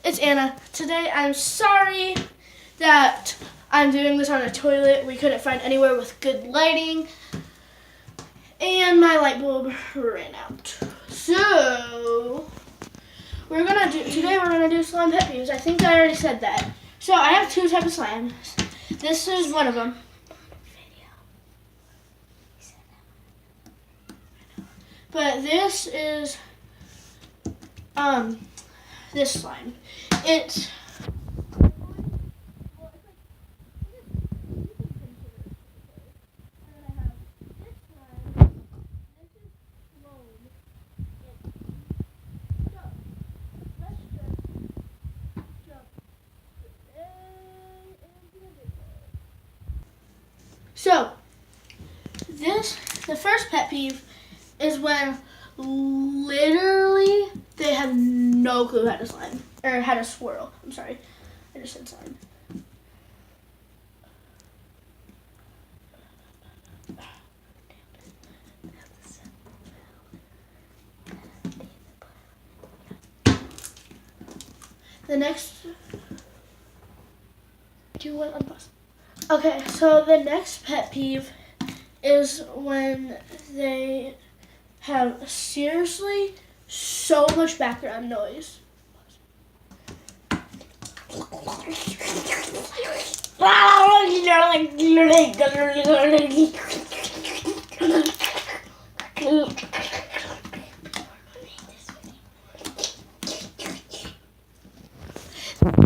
it's Anna. Today I'm sorry that I'm doing this on a toilet. We couldn't find anywhere with good lighting. And my light bulb ran out. So today we're gonna do slime pet peeves. I think I already said that. So I have two types of slimes. This is one of them. But this is this slime. It's So, the first pet peeve is when literally they have no clue how to slime, or how to swirl. I'm sorry, I just said slime. The next, do you want unpause? Okay, so the next pet peeve is when they have seriously so much background noise.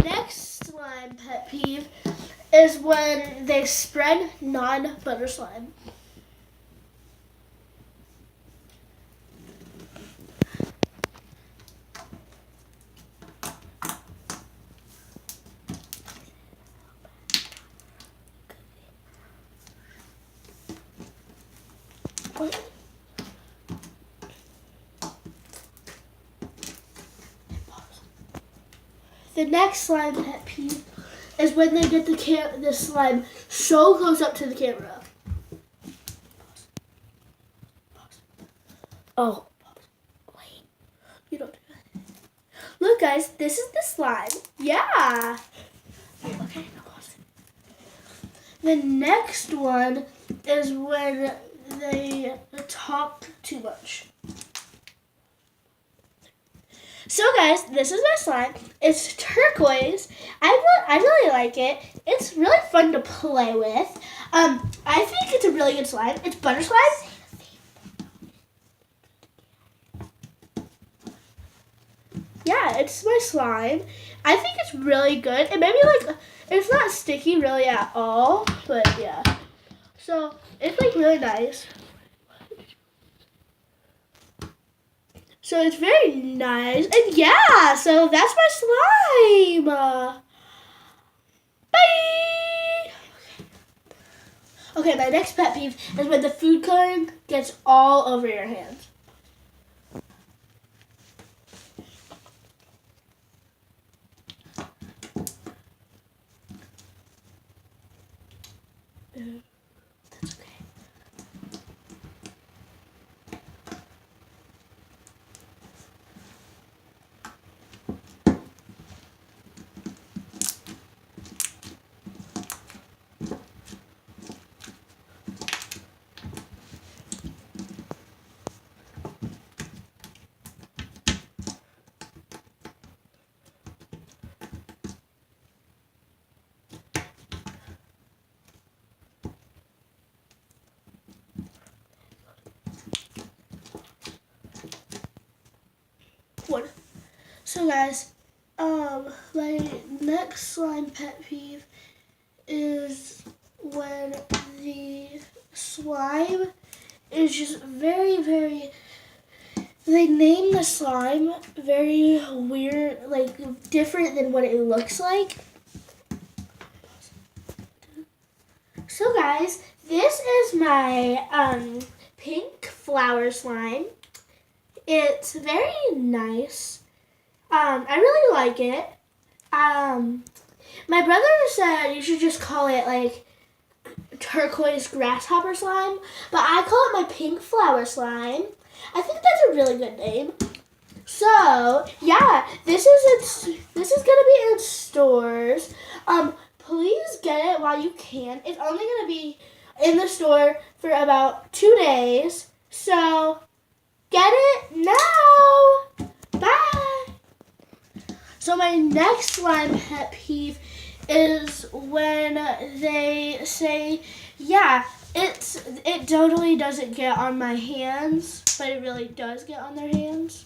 Next slime pet peeve is when they spread non-butter slime. The next slime pet peeve is when they get the slime so close up to the camera. Oh, wait, you don't do that. Look, guys, this is the slime. Yeah. Okay, now pause it. The next one is when they talk too much. So guys, this is my slime. It's turquoise. I really like it. It's really fun to play with. I think it's a really good slime. It's butter slime. Yeah, it's my slime. I think it's really good. It maybe it's not sticky really at all, but yeah. So it's really nice. So it's very nice. And yeah, so that's my slime. Bye! Okay, my next pet peeve is when the food coloring gets all over your hands. That's okay. So guys, my next slime pet peeve is when the slime is just very, they name the slime very weird, different than what it looks like. So guys, this is my pink flower slime. It's very nice. I really like it. My brother said you should just call it turquoise grasshopper slime, but I call it my pink flower slime. I think that's a really good name. So yeah, this is gonna hand. It's only going to be in the store for about 2 days. So get it now. Bye. So my next slime pet peeve is when they say, yeah, it totally doesn't get on my hands, but it really does get on their hands.